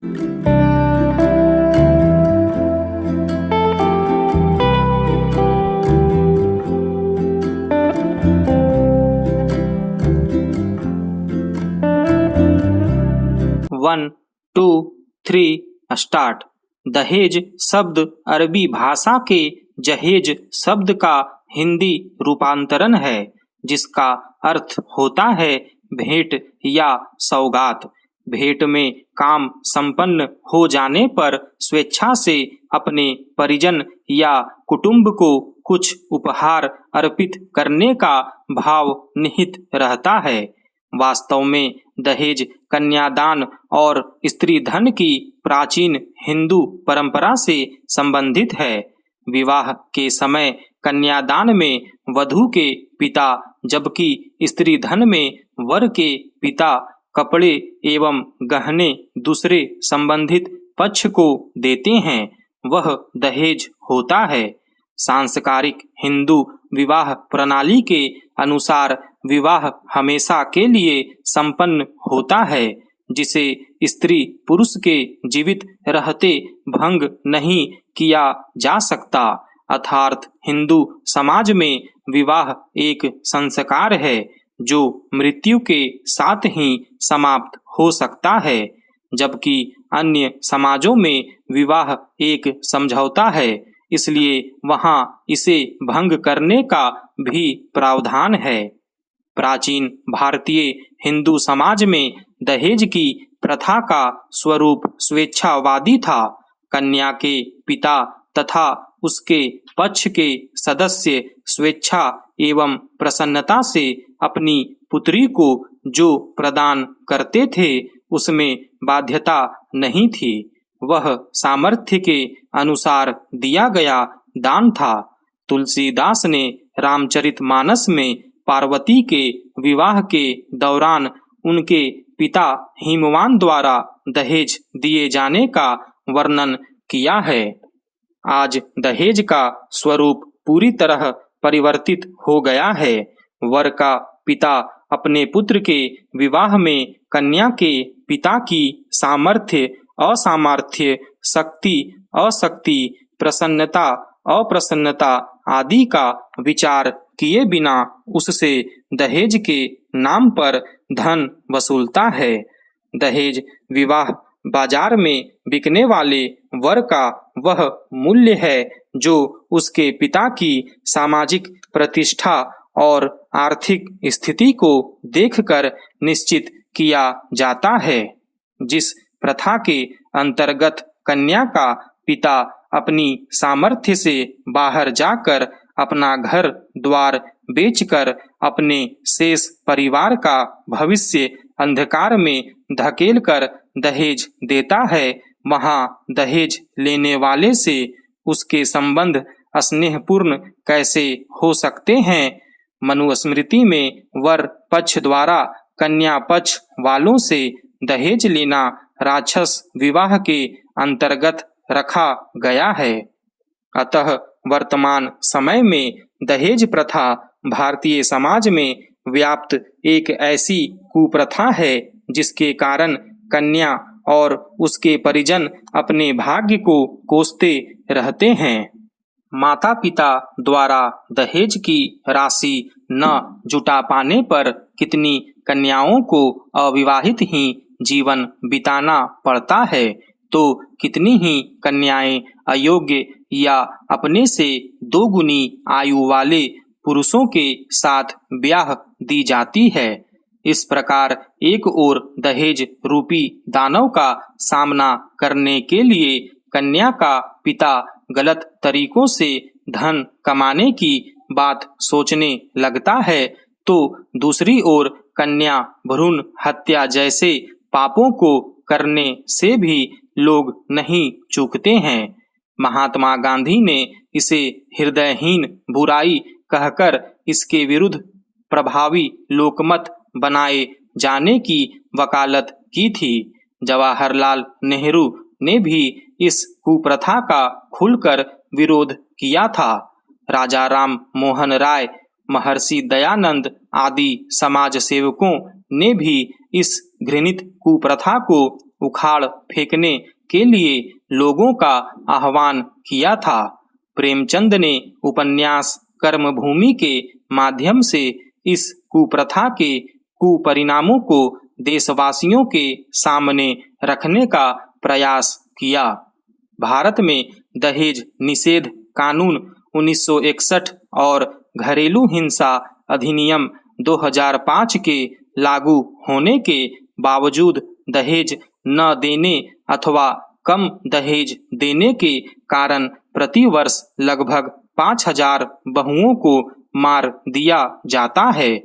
1, 2, 3 start. दहेज शब्द अरबी भाषा के जहेज शब्द का हिंदी रूपांतरण है, जिसका अर्थ होता है भेंट या सौगात। भेंट में काम संपन्न हो जाने पर स्वेच्छा से अपने परिजन या कुटुंब को कुछ उपहार अर्पित करने का भाव निहित रहता है। वास्तव में दहेज कन्यादान और स्त्री धन की प्राचीन हिंदू परंपरा से संबंधित है। विवाह के समय कन्यादान में वधू के पिता, जबकि स्त्री धन में वर के पिता कपड़े एवं गहने दूसरे संबंधित पक्ष को देते हैं, वह दहेज होता है। सांस्कारिक हिंदू विवाह प्रणाली के अनुसार विवाह हमेशा के लिए संपन्न होता है, जिसे स्त्री पुरुष के जीवित रहते भंग नहीं किया जा सकता। अर्थात हिंदू समाज में विवाह एक संस्कार है जो मृत्यु के साथ ही समाप्त हो सकता है, जबकि अन्य समाजों में विवाह एक समझौता है, इसलिए वहां इसे भंग करने का भी प्रावधान है। प्राचीन भारतीय हिंदू समाज में दहेज की प्रथा का स्वरूप स्वेच्छावादी था। कन्या के पिता तथा उसके पक्ष के सदस्य स्वेच्छा एवं प्रसन्नता से अपनी पुत्री को जो प्रदान करते थे, उसमें बाध्यता नहीं थी। वह सामर्थ्य के अनुसार दिया गया दान था। तुलसीदास ने रामचरितमानस में पार्वती के विवाह के दौरान उनके पिता हिमवान द्वारा दहेज दिए जाने का वर्णन किया है। आज दहेज का स्वरूप पूरी तरह परिवर्तित हो गया है। वर का पिता अपने पुत्र के विवाह में कन्या के पिता की सामर्थ्य असामर्थ्य, शक्ति अशक्ति, प्रसन्नता अप्रसन्नता आदि का विचार किए बिना उससे दहेज के नाम पर धन वसूलता है। दहेज विवाह बाजार में बिकने वाले वर का वह मूल्य है जो उसके पिता की सामाजिक प्रतिष्ठा और आर्थिक स्थिति को देखकर निश्चित किया जाता है। जिस प्रथा के अंतर्गत कन्या का पिता अपनी सामर्थ्य से बाहर जाकर अपना घर द्वार बेचकर अपने शेष परिवार का भविष्य अंधकार में धकेलकर दहेज देता है, वहां दहेज लेने वाले से उसके संबंध स्नेहपूर्ण कैसे हो सकते हैं। मनुस्मृति में वर पक्ष द्वारा कन्या पक्ष वालों से दहेज लेना राक्षस विवाह के अंतर्गत रखा गया है। अतः वर्तमान समय में दहेज प्रथा भारतीय समाज में व्याप्त एक ऐसी कुप्रथा है जिसके कारण कन्या और उसके परिजन अपने भाग्य को कोसते रहते हैं। माता पिता द्वारा दहेज की राशि न जुटा पाने पर कितनी कन्याओं को अविवाहित ही जीवन बिताना पड़ता है, तो कितनी ही कन्याएं अयोग्य या अपने से 2 गुनी आयु वाले पुरुषों के साथ ब्याह दी जाती है। इस प्रकार एक ओर दहेज रूपी दानव का सामना करने के लिए कन्या का पिता गलत तरीकों से धन कमाने की बात सोचने लगता है, तो दूसरी ओर कन्या भ्रूण हत्या जैसे पापों को करने से भी लोग नहीं चूकते हैं। महात्मा गांधी ने इसे हृदयहीन बुराई कहकर इसके विरुद्ध प्रभावी लोकमत बनाए जाने की वकालत की थी। जवाहरलाल नेहरू ने भी इस कुप्रथा का खुलकर विरोध किया था। राजा राम मोहन राय, महर्षि दयानंद आदि समाज सेवकों ने भी इस घृणित कुप्रथा को उखाड़ फेंकने के लिए लोगों का आह्वान किया था। प्रेमचंद ने उपन्यास कर्मभूमि के माध्यम से इस कुप्रथा के कुपरिणामों को देशवासियों के सामने रखने का प्रयास किया। भारत में दहेज निषेध कानून 1961 और घरेलू हिंसा अधिनियम 2005 के लागू होने के बावजूद दहेज न देने अथवा कम दहेज देने के कारण प्रतिवर्ष लगभग 5000 बहुओं को मार दिया जाता है।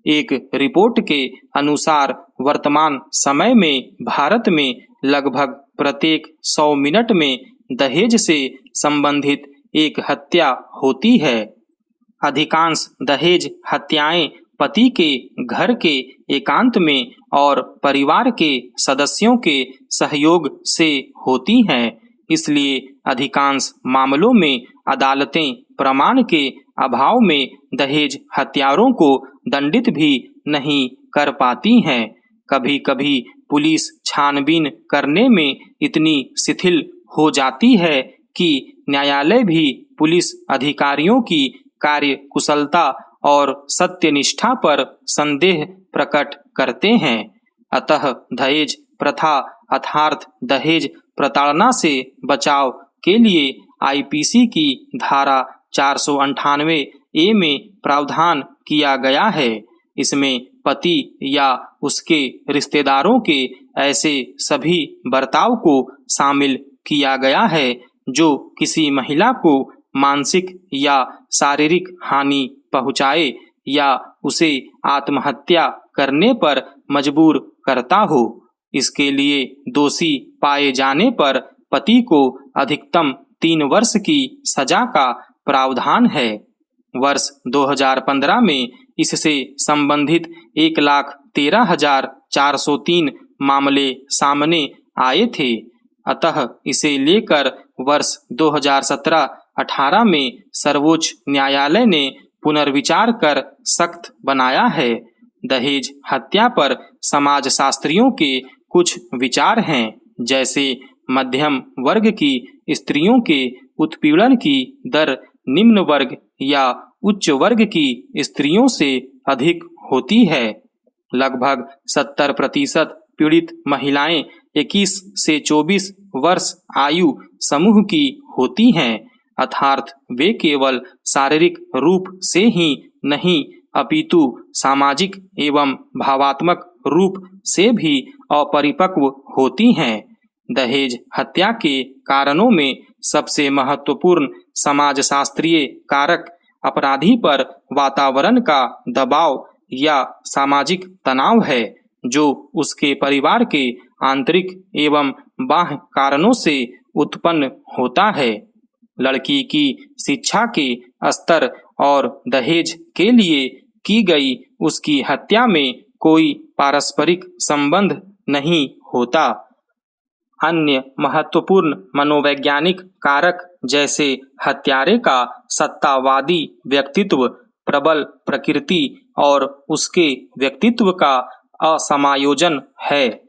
एक रिपोर्ट के अनुसार वर्तमान समय में भारत में लगभग प्रत्येक 100 मिनट में दहेज से संबंधित एक हत्या होती है। अधिकांश दहेज हत्याएं पति के घर के एकांत में और परिवार के सदस्यों के सहयोग से होती हैं। इसलिए अधिकांश मामलों में अदालतें प्रमाण के अभाव में दहेज हत्यारों को दंडित भी नहीं कर पाती हैं। कभी कभी पुलिस छानबीन करने में इतनी शिथिल हो जाती है कि न्यायालय भी पुलिस अधिकारियों की कार्य कुशलता और सत्यनिष्ठा पर संदेह प्रकट करते हैं। अतः दहेज प्रथा अर्थात दहेज प्रताड़ना से बचाव के लिए आईपीसी की धारा 498 ए में प्रावधान किया गया है। इसमें पति या उसके रिश्तेदारों के ऐसे सभी बर्ताव को शामिल किया गया है जो किसी महिला को मानसिक या शारीरिक हानि पहुंचाए या उसे आत्महत्या करने पर मजबूर करता हो। इसके लिए दोषी पाए जाने पर पति को अधिकतम 3 वर्ष की सजा का प्रावधान है। वर्ष 2015 में इससे संबंधित 1,13,403 मामले सामने आए थे। अतः इसे लेकर वर्ष 2017-18 में सर्वोच्च न्यायालय ने पुनर्विचार कर सख्त बनाया है। दहेज हत्या पर समाजशास्त्रियों के कुछ विचार हैं, जैसे मध्यम वर्ग की स्त्रियों के उत्पीड़न की दर निम्न वर्ग या उच्च वर्ग की स्त्रियों से अधिक होती है। लगभग 70% पीड़ित महिलाएं 21 से 24 वर्ष आयु समूह की होती हैं, अर्थात वे केवल शारीरिक रूप से ही नहीं अपितु सामाजिक एवं भावात्मक रूप से भी अपरिपक्व होती हैं। दहेज हत्या के कारणों में सबसे महत्वपूर्ण समाजशास्त्रीय कारक अपराधी पर वातावरण का दबाव या सामाजिक तनाव है, जो उसके परिवार के आंतरिक एवं बाह्य कारणों से उत्पन्न होता है। लड़की की शिक्षा के स्तर और दहेज के लिए की गई उसकी हत्या में कोई पारस्परिक संबंध नहीं होता। अन्य महत्वपूर्ण मनोवैज्ञानिक कारक जैसे हत्यारे का सत्तावादी व्यक्तित्व, प्रबल प्रकृति और उसके व्यक्तित्व का असमायोजन है।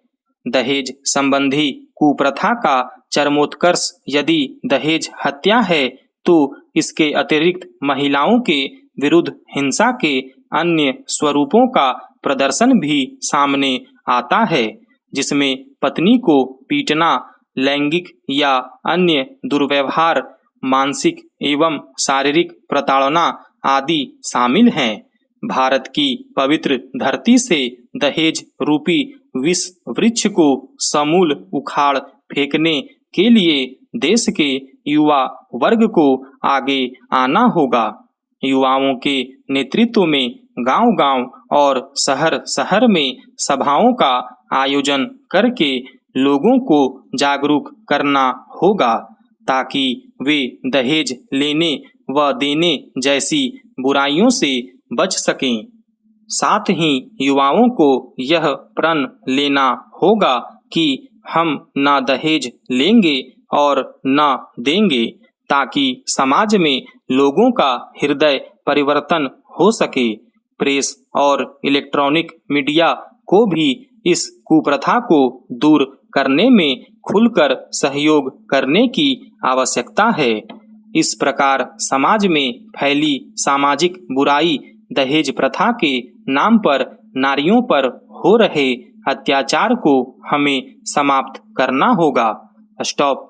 दहेज संबंधी कुप्रथा का चरमोत्कर्ष यदि दहेज हत्या है, तो इसके अतिरिक्त महिलाओं के विरुद्ध हिंसा के अन्य स्वरूपों का प्रदर्शन भी सामने आता है, जिसमें पत्नी को पीटना, लैंगिक या अन्य दुर्व्यवहार, मानसिक एवं शारीरिक प्रताड़ना आदि शामिल हैं। भारत की पवित्र धरती से दहेज रूपी विष वृक्ष को समूल उखाड़ फेंकने के लिए देश के युवा वर्ग को आगे आना होगा। युवाओं के नेतृत्व में गांव-गांव और शहर-शहर में सभाओं का आयोजन करके लोगों को जागरूक करना होगा, ताकि वे दहेज लेने व देने जैसी बुराइयों से बच सकें। साथ ही युवाओं को यह प्रण लेना होगा कि हम न दहेज लेंगे और न देंगे, ताकि समाज में लोगों का हृदय परिवर्तन हो सके। प्रेस और इलेक्ट्रॉनिक मीडिया को भी इस कुप्रथा को दूर करने में खुलकर सहयोग करने की आवश्यकता है। इस प्रकार समाज में फैली सामाजिक बुराई दहेज प्रथा के नाम पर नारियों पर हो रहे अत्याचार को हमें समाप्त करना होगा। स्टॉप।